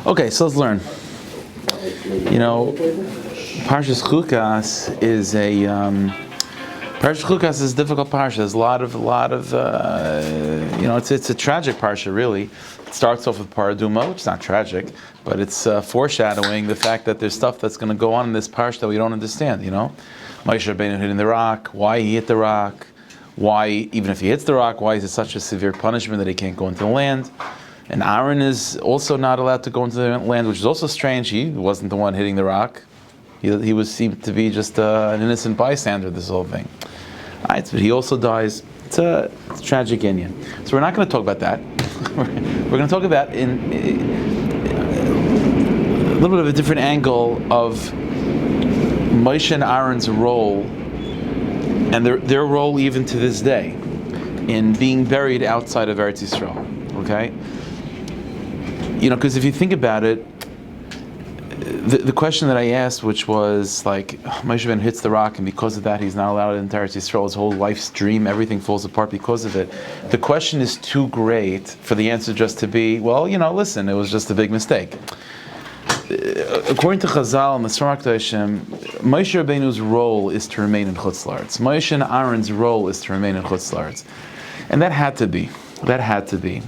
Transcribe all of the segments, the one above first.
Okay, so let's learn. Parshas Chukas is Parshas Chukas is a difficult parsha. There's a lot of it's a tragic parsha really. It starts off with Paraduma, which is not tragic, but it's foreshadowing the fact that there's stuff that's going to go on in this parsha that we don't understand. Moshe Rabbeinu hitting the rock. Why he hit the rock? Why, even if he hits the rock, why is it such a severe punishment that he can't go into the land? And Aaron is also not allowed to go into the land, which is also strange. He wasn't the one hitting the rock. He seemed to be just an innocent bystander of this whole thing. Right, but he also dies. It's a tragic Indian. So we're not going to talk about that. We're going to talk about in a little bit of a different angle of Moshe and Aaron's role, and their role even to this day, in being buried outside of Eretz Yisrael. Okay? Because if you think about it, the question that I asked, which was like, Moshe Rabbeinu hits the rock, and because of that, he's not allowed into Eretz Yisrael. His whole life's dream, everything falls apart because of it. The question is too great for the answer just to be, listen, it was just a big mistake. According to Chazal and the Sfarak Doshim, Moshe Rabbeinu's role is to remain in Chutz La'aretz. Moshe and Aaron's role is to remain in Chutz La'aretz. And that had to be.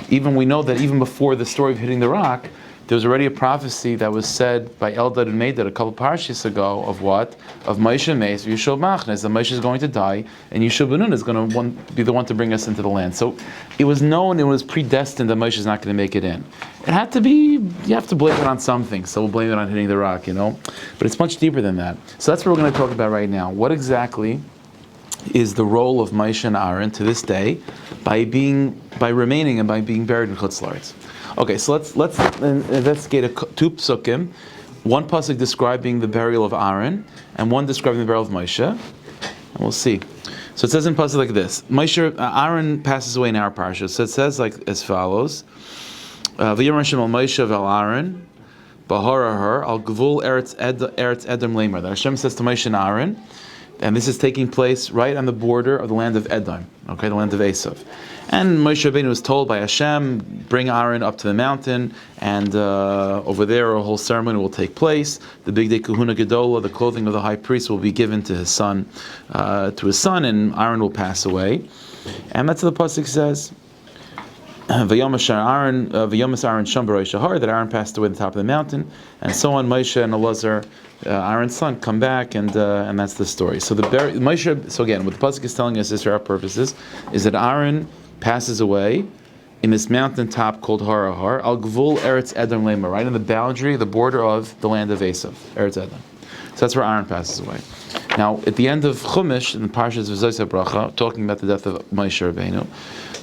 Even we know that even before the story of hitting the rock, there was already a prophecy that was said by Eldad and Medad a couple Parshas ago of what? Of Moshe Meis, Yeshua Machnes, that Moshe is going to die, and Yeshua Ben Nun is going to be the one to bring us into the land. So it was known, it was predestined that Moshe is not going to make it in. It had to be, you have to blame it on something, so we'll blame it on hitting the rock, But it's much deeper than that. So that's what we're going to talk about right now. What exactly is the role of Moshe and Aaron to this day by remaining and by being buried in Chutz La'aretz? Okay, so let's investigate two psukim. One pasuk describing the burial of Aaron, and one describing the burial of Moshe. And we'll see. So it says in pasuk like this: Aaron passes away in our parsha. So it says like as follows: V'yom Hashem al Moshe v'al Aaron, b'harahar al gvul Eretz Edom leimar. That Hashem says to Moshe and Aaron, and this is taking place right on the border of the land of Edom, okay, the land of Esav. And Moshe Rabbeinu was told by Hashem, bring Aaron up to the mountain, and over there a whole ceremony will take place. The big day Kahuna Gedola, the clothing of the high priest, will be given to his son, and Aaron will pass away. And that's what the pasuk says. V'yomas Aaron Sham B'rosh Shahar, that Aaron passed away at the top of the mountain, and so on. Moshe and Elazar, Aaron's son, come back, and that's the story. So Moshe. So again, what the pasuk is telling us is, for our purposes, is that Aaron passes away in this mountain top called Harahar, Al Gvul Eretz Edom Lema, right on the boundary, the border of the land of Esav, Eretz Edom. So that's where Aaron passes away. Now, at the end of Chumash, in the Parshas V'Zosei Bracha, talking about the death of Moshe Rabbeinu,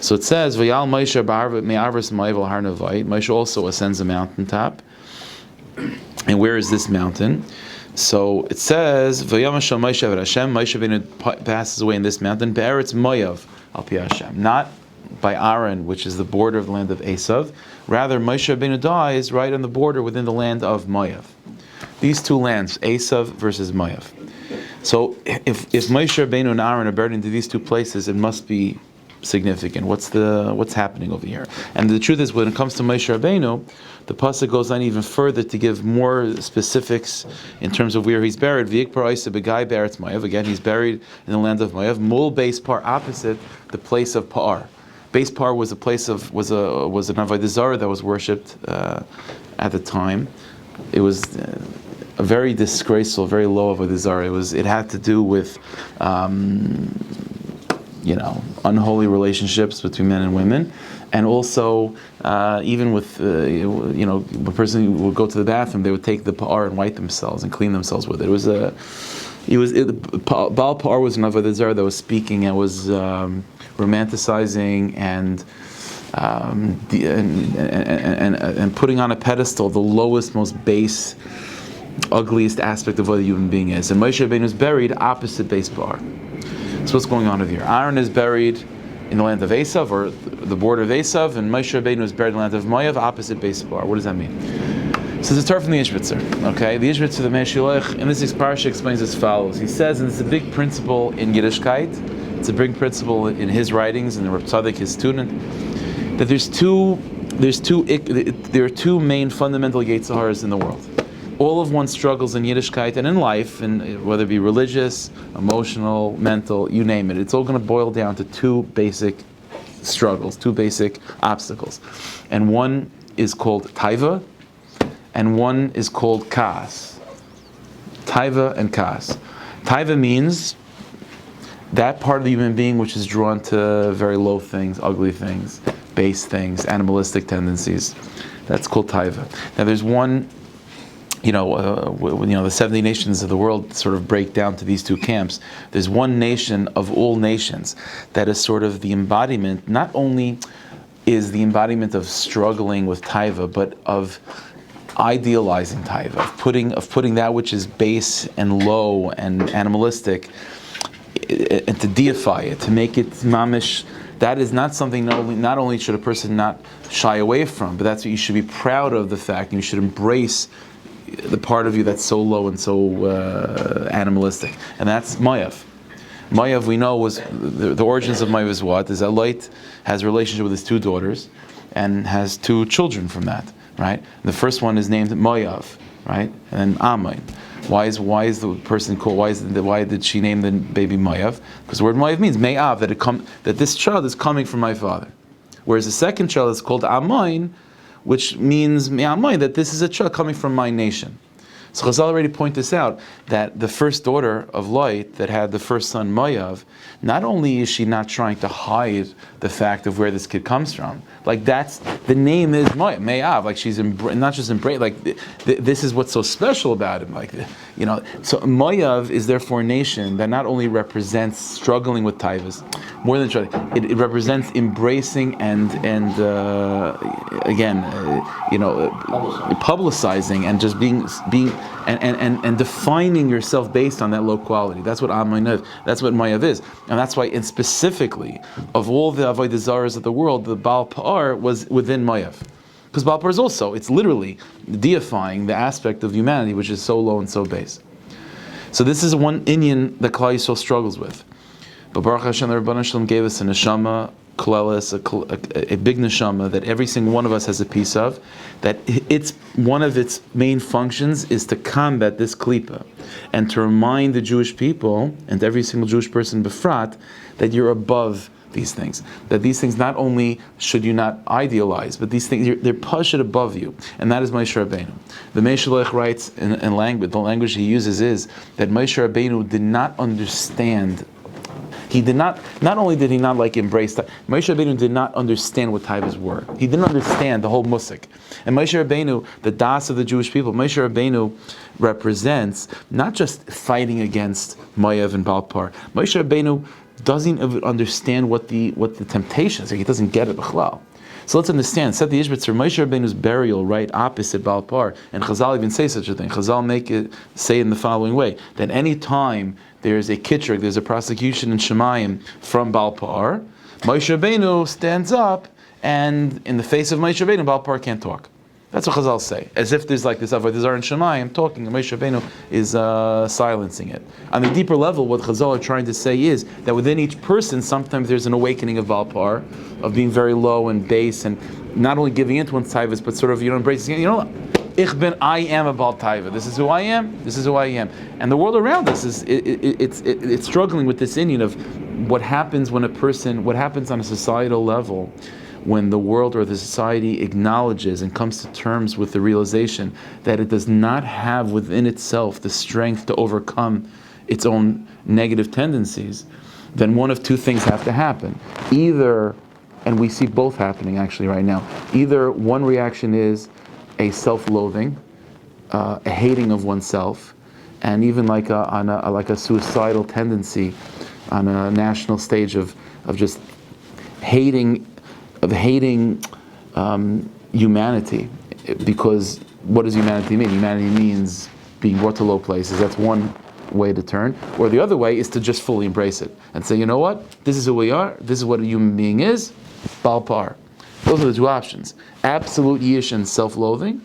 so it says, V'yal Moshe me'arvus ma'avel har nevayit. Moshe also ascends a mountaintop. And where is this mountain? So it says, V'yom Hashem Moshe v'ed Hashem. Moshe Rabbeinu passes away in this mountain. Be'eretz Moav al pi Hashem. Not by Aaron, which is the border of the land of Esav. Rather, Moshe Rabbeinu dies right on the border within the land of Moav. These two lands, Esav versus Moav. So if Moshe Rabbeinu and Aaron are buried into these two places, it must be significant. What's happening over here? And the truth is, when it comes to Moshe Rabbeinu, the pasuk goes on even further to give more specifics in terms of where he's buried. V'yikbar Isa b'gai be'eretz Moav. Again, he's buried in the land of Moav. Mul Beis Par, opposite the place of Par. Beis Par was an avodah zarah that was worshipped at the time. It was a very disgraceful, very low avodah zarah. It had to do with unholy relationships between men and women, and also even with a person would go to the bathroom, they would take the par and wipe themselves and clean themselves with it. Baal Par was an avodah zarah that was speaking and was romanticizing and putting on a pedestal the lowest, most base, ugliest aspect of what a human being is. And Moshe Rabbeinu is buried opposite Beis Par. So what's going on over here? Aaron is buried in the land of Esav, or the border of Esav, and Moshe Rabbeinu is buried in the land of Moav, opposite Beis Par. What does that mean? So it's a Torah from the Ishbitzer. Okay, the Ishbitzer, the Meshilach, in this parsha explains as follows. He says, and it's a big principle in Yiddishkeit, it's a big principle in his writings, and the Reb Tzaddik, his student, that there's two there are two main fundamental Yetzer in the world. All of one's struggles in Yiddishkeit and in life, and whether it be religious, emotional, mental, you name it, it's all going to boil down to two basic struggles, two basic obstacles. And one is called taiva, and one is called kas. Taiva and kas. Taiva means that part of the human being which is drawn to very low things, ugly things, base things, animalistic tendencies. That's called taiva. Now there's one, the 70 nations of the world sort of break down to these two camps. There's one nation of all nations that is sort of the embodiment, not only is the embodiment of struggling with taiva, but of idealizing taiva, of putting that which is base and low and animalistic, and to deify it, to make it mamish. That is not something not only should a person not shy away from, but that's what you should be proud of, the fact, and you should embrace the part of you that's so low and so animalistic, and that's Mayav. Mayav, we know, was the origins of Mayav is what? Is that Light has a relationship with his two daughters and has two children from that, right? The first one is named Mayav, right? And then Amain. Why is the person called? Why did she name the baby Mayav? Because the word Mayav means Mayav, that this child is coming from my father. Whereas the second child is called Amain, which means that this is a child coming from my nation. So Chazal already point this out, that the first daughter of Light that had the first son Mayav, not only is she not trying to hide the fact of where this kid comes from, like the name is Mayav, like she's not just embraced, like this is what's so special about him, So Mayav is therefore a nation that not only represents struggling with taivas, more than struggling, it represents embracing and publicizing and just being and defining yourself based on that low quality. That's what Amayin is. That's what Mayav is, and that's why, and specifically of all the avodah zaras of the world, the Baal Pa'ar was within Mayav, because Baal Pa'ar is also, it's literally deifying the aspect of humanity which is so low and so base. So this is one inyan that Klal Yisrael struggles with. But Baruch Hashem, the Rebbeinu Shalom gave us a neshama, a big neshama that every single one of us has a piece of, that one of its main functions is to combat this klipa, and to remind the Jewish people, and every single Jewish person befrat, that you're above these things. That these things not only should you not idealize, but these things, they're pushed above you. And that is Moshe Rabbeinu. The Meshulech writes in language, the language he uses is that Moshe Rabbeinu did not understand. He did not only did he not embrace that, Moshe Rabbeinu did not understand what taivas were. He didn't understand the whole musik. And Moshe Rabbeinu, the das of the Jewish people, Moshe Rabbeinu represents not just fighting against Mayav and Baal Pa'ar. Moshe Rabbeinu doesn't even understand what the temptations are. He doesn't get it b'chlal. So let's understand, set the Ishbitzer, Moshe Rabbeinu's burial right opposite Baal Pa'ar, and Chazal even say such a thing. Chazal say in the following way, that any time there's a kittrug, there's a prosecution in Shemayim from Baal Pa'ar, Moshe Rabbeinu stands up, and in the face of Moshe Rabbeinu, Baal Pa'ar can't talk. That's what Chazal say. As if there's like this avodah zarah in Shemayim talking, and Moshe Rabbeinu is silencing it. On the deeper level, what Chazal are trying to say is that within each person, sometimes there's an awakening of Baal Pa'ar, of being very low and base, and not only giving into one's taivas, but sort of embracing. I am a Baal Taiva. This is who I am. This is who I am. And the world around us it's struggling with this inyan of what happens on a societal level, when the world or the society acknowledges and comes to terms with the realization that it does not have within itself the strength to overcome its own negative tendencies, then one of two things have to happen. Either, and we see both happening actually right now, either one reaction is a self-loathing, a hating of oneself, and even like a suicidal tendency on a national stage of just hating humanity, because what does humanity mean? Humanity means being brought to low places. That's one way to turn. Or the other way is to just fully embrace it and say, you know what? This is who we are. This is what a human being is. Baal Pa'ar. Those are the two options: absolute yish and self-loathing,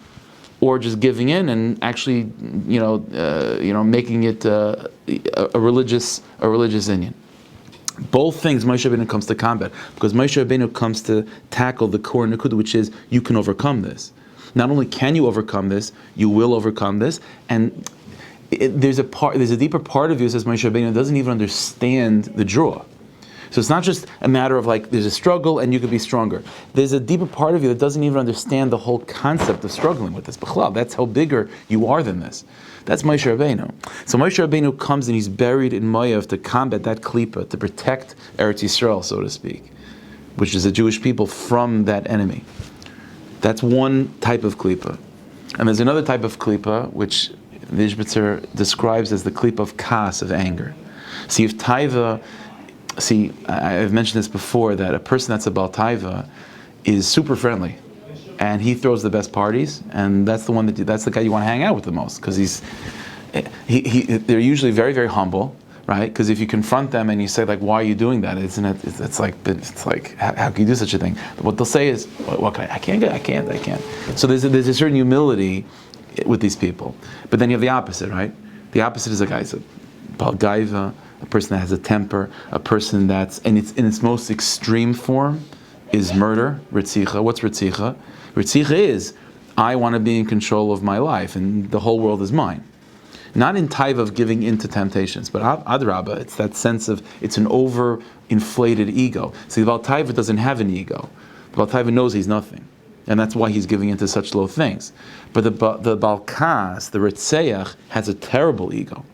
or just giving in and actually, making it a religious inyan. Both things Moshe Rabbeinu comes to combat, because Moshe Rabbeinu comes to tackle the core Nakuda, which is you can overcome this. Not only can you overcome this, you will overcome this, and there's a deeper part of you, says Moshe Rabbeinu, that doesn't even understand the draw. So it's not just a matter of like there's a struggle and you could be stronger. There's a deeper part of you that doesn't even understand the whole concept of struggling with this. That's how bigger you are than this. That's Moshe Rabbeinu. So Moshe Rabbeinu comes and he's buried in Moav to combat that klipa, to protect Eretz Yisrael, so to speak, which is the Jewish people from that enemy. That's one type of klipa. And there's another type of klipa, which the Ishbitzer describes as the klipa of kas, of anger. See, if taiva, I've mentioned this before, that a person that's a Baal taiva is super friendly. And he throws the best parties, and that's the guy you want to hang out with the most, because they're usually very, very humble, right? Because if you confront them and you say like, "Why are you doing that?" It's like how can you do such a thing? But what they'll say is, "What can I can't." So there's a certain humility with these people. But then you have the opposite, right? The opposite is a guy's a Baal gaiva, a person that has a temper, a person that's in its most extreme form is murder, ritzicha. What's ritzicha? Ritzicha is, I want to be in control of my life, and the whole world is mine. Not in taiva of giving into temptations, but adrabah, it's that sense of, it's an over-inflated ego. See, the Baal taiva doesn't have an ego. The Baal taiva knows he's nothing, and that's why he's giving into such low things. But the Baal kas, the ritzeach, has a terrible ego.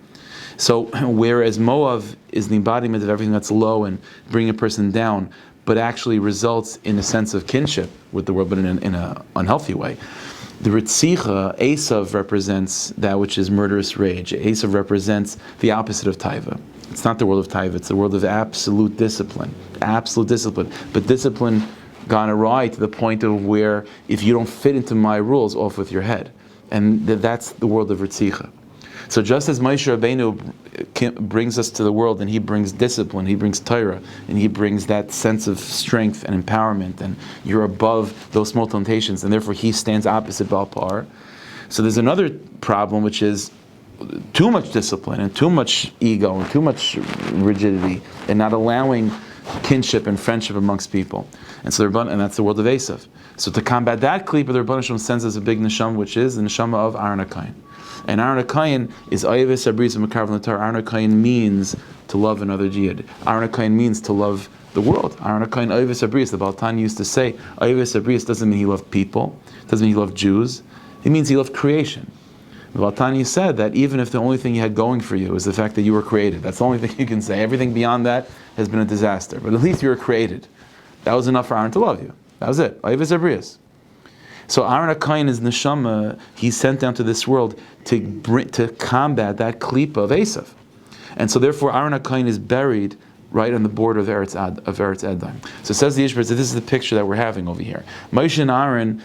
So, whereas Moav is the embodiment of everything that's low and bringing a person down, but actually results in a sense of kinship with the world, but in an unhealthy way. The Ritzicha, Esav, represents that which is murderous rage. Esav represents the opposite of Taiva. It's not the world of Taiva, it's the world of absolute discipline. Absolute discipline. But discipline gone awry to the point of where, if you don't fit into my rules, off with your head. And that's the world of Ritzicha. So just as Moshe Rabbeinu brings us to the world, and he brings discipline, he brings Torah, and he brings that sense of strength and empowerment, and you're above those small temptations, and therefore he stands opposite Baal Par. So there's another problem, which is too much discipline, and too much ego, and too much rigidity, and not allowing kinship and friendship amongst people. And that's the world of Esav. So to combat that klipa, the Rebbeinu Shalom sends us a big neshama, which is the neshama of Aaron HaKohen. And Aaron HaKohen is Ayavus Abris and Makav L'Tar. Aaron HaKohen means to love another jihad. Aaron HaKohen means to love the world. Aaron HaKohen, Ayavus Abris, the Baal Tanya used to say, Ayavus Abris doesn't mean he loved people, doesn't mean he loved Jews, it means he loved creation. The Baal Tanya said that even if the only thing you had going for you is the fact that you were created, that's the only thing you can say. Everything beyond that has been a disaster. But at least you were created. That was enough for Aaron to love you. That was it. Ayavus Abris. So Aaron HaKohen is neshama. He's sent down to this world to combat that klipa of Esav, and so therefore Aaron HaKohen is buried right on the border of Eretz Edom. So it says the Ishbitzer, this is the picture that we're having over here. Moshe and Aaron,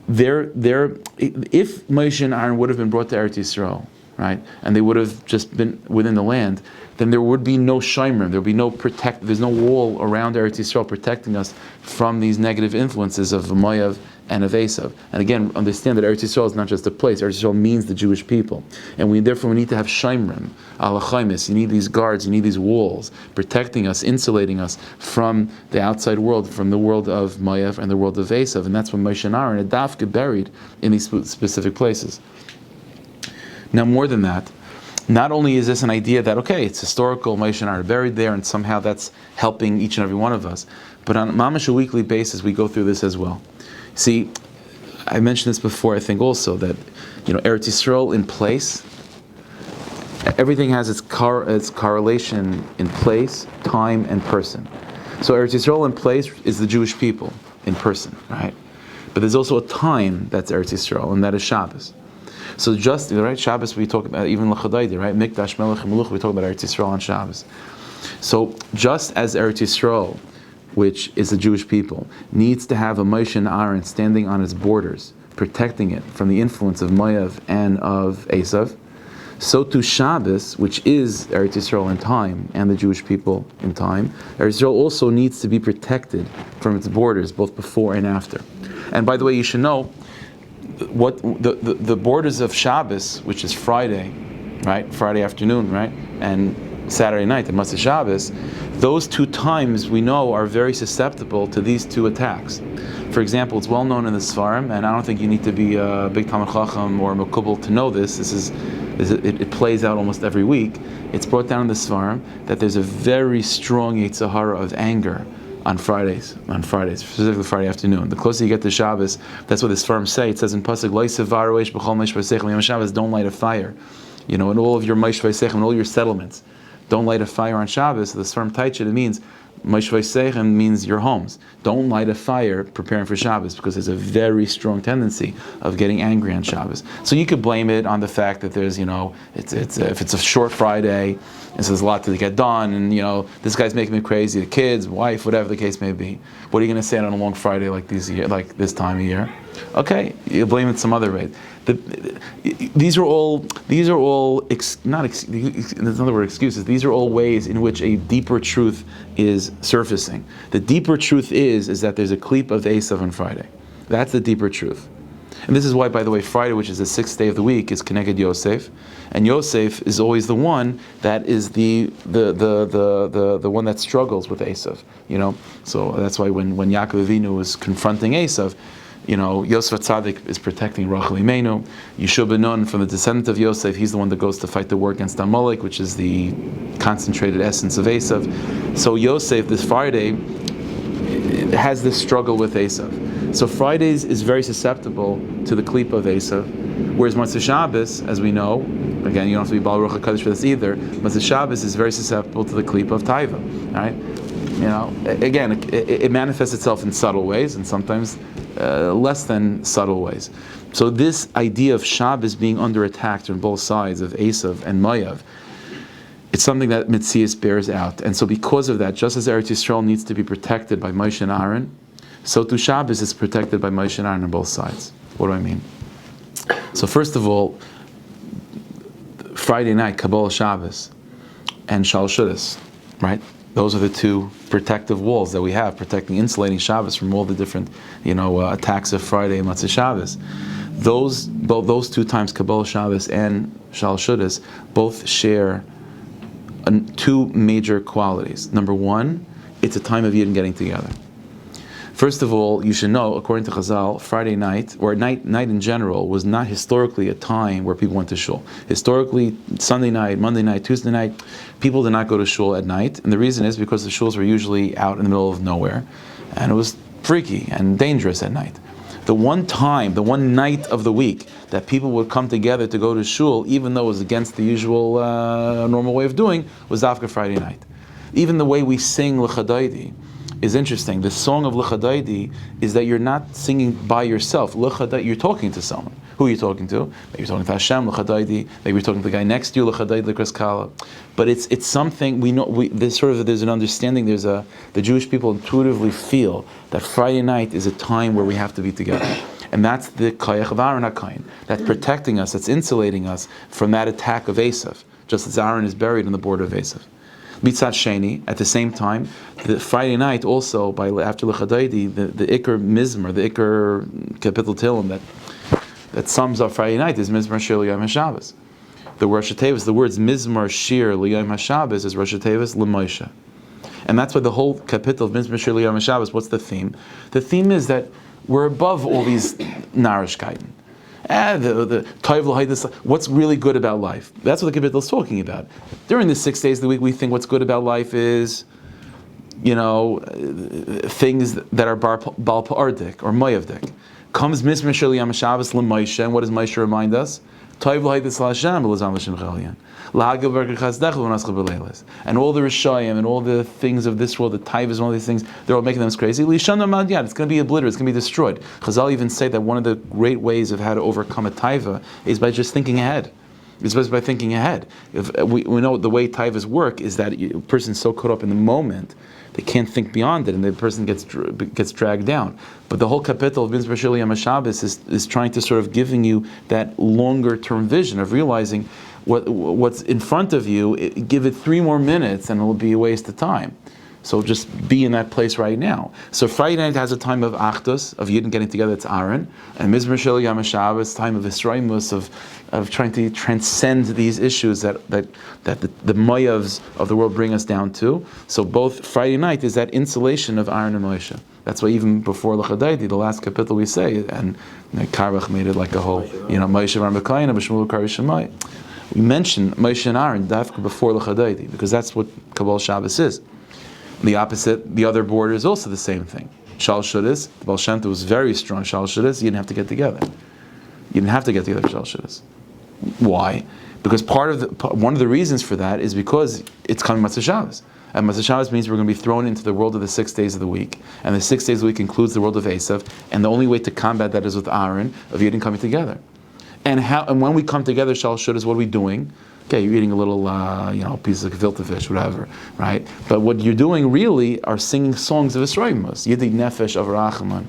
if Moshe and Aaron would have been brought to Eretz Yisrael, right, and they would have just been within the land, then there would be no shomrim, there would be no there's no wall around Eretz Yisrael protecting us from these negative influences of Moav and of Esav. And again, understand that Eretz Yisrael is not just a place. Eretz Yisrael means the Jewish people. And therefore we need to have shomrim, alachaimis. You need these guards, you need these walls, protecting us, insulating us from the outside world, from the world of Moav and the world of Esav. And that's when Moshe and Aaron, Adaf, buried in these specific places. Now, more than that, not only is this an idea that, okay, it's historical, Moshe and Aaron are buried there, and somehow that's helping each and every one of us, but on mamash a weekly basis, we go through this as well. See, I mentioned this before, I think also, that, Eretz Yisrael in place, everything has its correlation in place, time, and person. So Eretz Yisrael in place is the Jewish people in person, right? But there's also a time that's Eretz Yisrael, and that is Shabbos. So just, right, Shabbos we talk about, even L'chadaydi, right, Mikdash, Melech, and Meluch, we talk about Eretz Yisrael on Shabbos. So just as Eretz Yisrael, which is the Jewish people, needs to have a Moshe and Aaron standing on its borders, protecting it from the influence of Moav and of Esav, so too Shabbos, which is Eretz Yisrael in time, and the Jewish people in time, Eretz Yisrael also needs to be protected from its borders, both before and after. And by the way, you should know, what the borders of Shabbos, which is Friday, right? Friday afternoon, right? And Saturday night, the Matzah Shabbos, those two times we know are very susceptible to these two attacks. For example, it's well known in the Sfarim, and I don't think you need to be a big Talmid Chacham or Mekubal to know this. It plays out almost every week. It's brought down in the Sfarim that there's a very strong Yetzer Hara of anger on Fridays, specifically Friday afternoon. The closer you get to Shabbos, that's what the Sfarim say. It says in Pasuk, Lo yisevar eish b'chol meish v'seichem yom Shabbos, don't light a fire. In all of your meish v'seichem, in all your settlements, don't light a fire on Shabbos. So the Sfarim Taichet, it means meish v'seichem means your homes. Don't light a fire preparing for Shabbos, because there's a very strong tendency of getting angry on Shabbos. So you could blame it on the fact that there's, if it's a short Friday, and so there's a lot to get done, and this guy's making me crazy, the kids, wife, whatever the case may be. What are you going to say on a long Friday like this time of year? Okay, you blame it some other way. These are all excuses. These are all ways in which a deeper truth is surfacing. The deeper truth is that there's a cleap of Esav on Friday. That's the deeper truth. And this is why, by the way, Friday, which is the 6th day of the week, is connected Yosef, and Yosef is always the one that is the one that struggles with Esav. So that's why when Yaakov Avinu was confronting Esav, Yosef Tzaddik is protecting Rachel Imenu. Yeshua ben Nun, from the descendant of Yosef, he's the one that goes to fight the war against Amalek, which is the concentrated essence of Esav. So Yosef, this Friday, has this struggle with Esav. So Fridays is very susceptible to the klipa of Esav, whereas Matzah Shabbos, as we know, again, you don't have to be Baal Ruach HaKadosh for this either, Matzah Shabbos is very susceptible to the klipa of Taiva, right? Again, it manifests itself in subtle ways, and sometimes less than subtle ways. So this idea of Shabbos being under attack on both sides of Esav and Mayav, it's something that Metzias bears out. And so because of that, just as Eretz Yisrael needs to be protected by Moshe and Aaron, so too Shabbos is protected by Moshe and Aaron on both sides. What do I mean? So first of all, Friday night, Kabbalah Shabbos, and Shal Shudas, right? Those are the two protective walls that we have, insulating Shabbos from all the different, attacks of Friday and Matzah Shabbos. Those two times, Kabbalah Shabbos and Shal Shudas, both share two major qualities. Number one, it's a time of Yidden getting together. First of all, you should know, according to Chazal, Friday night, or night in general, was not historically a time where people went to shul. Historically, Sunday night, Monday night, Tuesday night, people did not go to shul at night, and the reason is because the shuls were usually out in the middle of nowhere, and it was freaky and dangerous at night. The one night of the week that people would come together to go to shul, even though it was against the usual normal way of doing, was Dafka Friday night. Even the way we sing L'chadaydi is interesting. The song of L'chadaydi is that you're not singing by yourself. You're talking to someone. Who are you talking to? Maybe you're talking to Hashem, L'chadaydi. Maybe you're talking to the guy next to you, L'chadaydi, L'kraskala. But it's something we know. There's an understanding. The Jewish people intuitively feel that Friday night is a time where we have to be together, and that's the Kayach of Aaron HaKayin. That's protecting us. That's insulating us from that attack of Esav. Just as Aaron is buried on the border of Esav. Mitzat Sheni, at the same time, the Friday night also, after L'chadaydi, the Iker Mizmer, the Iker Kapitel Tilim that sums up Friday night is Mizmer Shir L'Yom HaShabbos. The Rosh Hashanah, the words Mizmer Shir L'Yom HaShabbos is Rosh Hashanah L'Moshe. And that's why the whole Kapitel of Mizmer Shir L'Yom HaShabbos, what's the theme? The theme is that we're above all these Narishkeiten. What's really good about life? That's what the Kapitel is talking about. During the 6 days of the week, we think what's good about life is, things that are Bal Pa'ardik or Moyavdik. Comes Mizmer Shel Yom HaShabbos L'Moshe, and what does Moshe remind us? And all the Rishayim and all the things of this world, the Taivas and all these things, they're all making them crazy. It's going to be obliterated, it's going to be destroyed. Chazal even say that one of the great ways of how to overcome a Taiva is by just thinking ahead. It's just by thinking ahead. If we know the way Taivas work is that a person's so caught up in the moment, they can't think beyond it, and the person gets dragged down. But the whole kapitel of Mizmer Shel Yom HaShabbos is trying to sort of giving you that longer term vision of realizing what's in front of you. Give it 3 more minutes, and it'll be a waste of time. So just be in that place right now. So Friday night has a time of Achdus, of Yidden getting together, it's Aaron, and Mizmor Shel Yom HaShabbos, time of Yisraimus, of trying to transcend these issues that the Mayavs of the world bring us down to. So both Friday night is that insulation of Aaron and Moshe. That's why even before L'Chadaydi, the last capital we say, and Karach made it like a whole, Moshe V'Armakayim, B'Shmuel Kari Shemai. We mention Moshe and Aaron dafka before L'Chadaydi, because that's what Kabbalah Shabbos is. The opposite, the other border is also the same thing. Shal Shudas, the Baal Shem Tov was very strong. Shal Shudas, you didn't have to get together. You didn't have to get together for Shal Shudas. Why? Because one of the reasons for that is because it's coming Matzah Shabbos. And Matzah Shabbos means we're going to be thrown into the world of the 6 days of the week. And the 6 days of the week includes the world of Esav. And the only way to combat that is with Aaron, of Yidden coming together. And when we come together, Shal Shudas, what are we doing? Okay, you're eating a little, piece of gefilte fish, whatever, right? But what you're doing really are singing songs of Yisraimus, Yiddi Nefesh of Rachaman.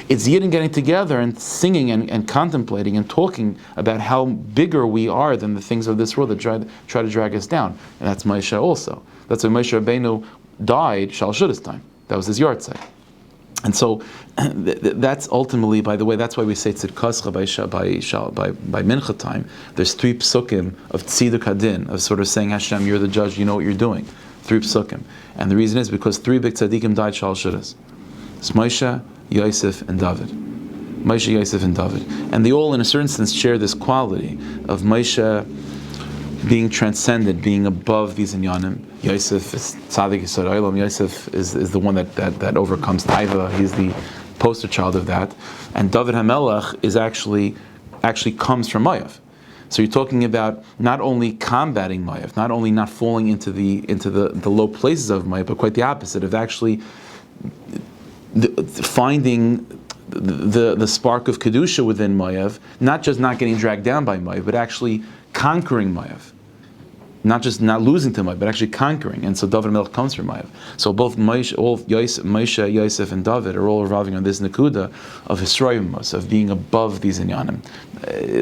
It's Yidden getting together and singing and contemplating and talking about how bigger we are than the things of this world that try to drag us down. And that's Moshe also. That's why Moshe Rabbeinu died Shal Shudas time. That was his yard site. And so that's ultimately, by the way, that's why we say Tzidkascha by Mincha time. There's 3 psukim of Tziduk Hadin, of sort of saying, Hashem, you're the judge, you know what you're doing. 3 psukim. And the reason is because 3 big tzaddikim died Shal Shudas. It's Moshe, Yosef, and David. Moshe, Yosef, and David. And they all, in a certain sense, share this quality of Moshe being transcended, being above these inyanim. Yosef is tzaddik yisod olam. Yosef is the one that overcomes taiva. He's the poster child of that. And David HaMelech is actually comes from Mayav. So you're talking about not only combating Mayav, not only not falling into the low places of Mayav, but quite the opposite, of actually finding the spark of kedusha within Mayav, not just not getting dragged down by Mayav, but actually conquering Mayav. Not just not losing to Mayav, but actually conquering. And so David HaMelech comes from Mayav. So both Moshe, Yosef, and David are all revolving on this nakuda of Yisraimus, of being above these inyanim,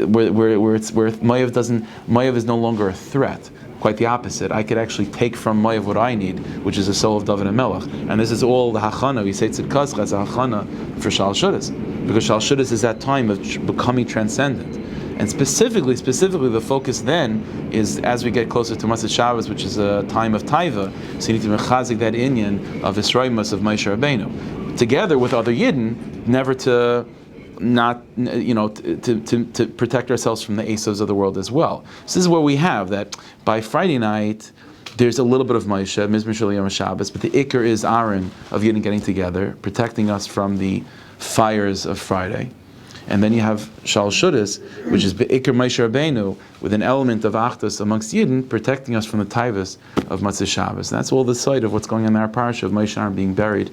where Mayav is no longer a threat. Quite the opposite. I could actually take from Mayav what I need, which is the soul of David HaMelech. And this is all the hachana. We say Tzidkascha as a hachana for Shal Shudas, because Shal Shudas is that time of becoming transcendent. And specifically, the focus then is as we get closer to Matzah Shabbos, which is a time of Taiva, so you need to mechazik that inyan of Yisraimus of Moshe Rabbeinu, together with other Yidden, never to to protect ourselves from the Esavs of the world as well. So this is where we have that by Friday night, there's a little bit of Moshe, Mizmor Shel Yom HaShabbos, but the Iker is Aaron of Yidden getting together, protecting us from the fires of Friday. And then you have Shal Shudas, which is Be'ikr Moshe Rabbeinu, with an element of Achdus amongst Yidden, protecting us from the Taivas of Matzah Shabbos. And that's all the site of what's going on in our Parsha of Moshe and Aaron being buried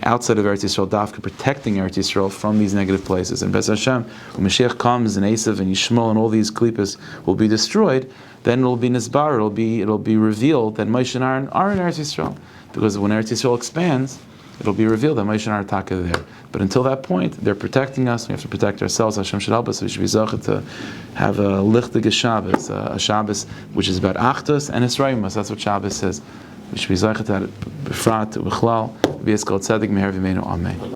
outside of Eretz Yisrael, Dafka, protecting Eretz Yisrael from these negative places. And Bez Hashem, when Mashiach comes and Esav and Yishmael and all these klipas will be destroyed, then it'll be Nizbar, it'll be revealed that Moshe and Aaron are in Eretz Yisrael. Because when Eretz Yisrael expands, it'll be revealed that Moshe and Aaron are there. But until that point, they're protecting us. We have to protect ourselves. Hashem should help us. We should be zachet to have a lichtige Shabbos, a Shabbos which is about Achdus and Yisraimus. That's what Shabbos says. We should be zachet at Befrat, B'chlal, V'yeskal Tzedek, Meher V'meinu. Amen.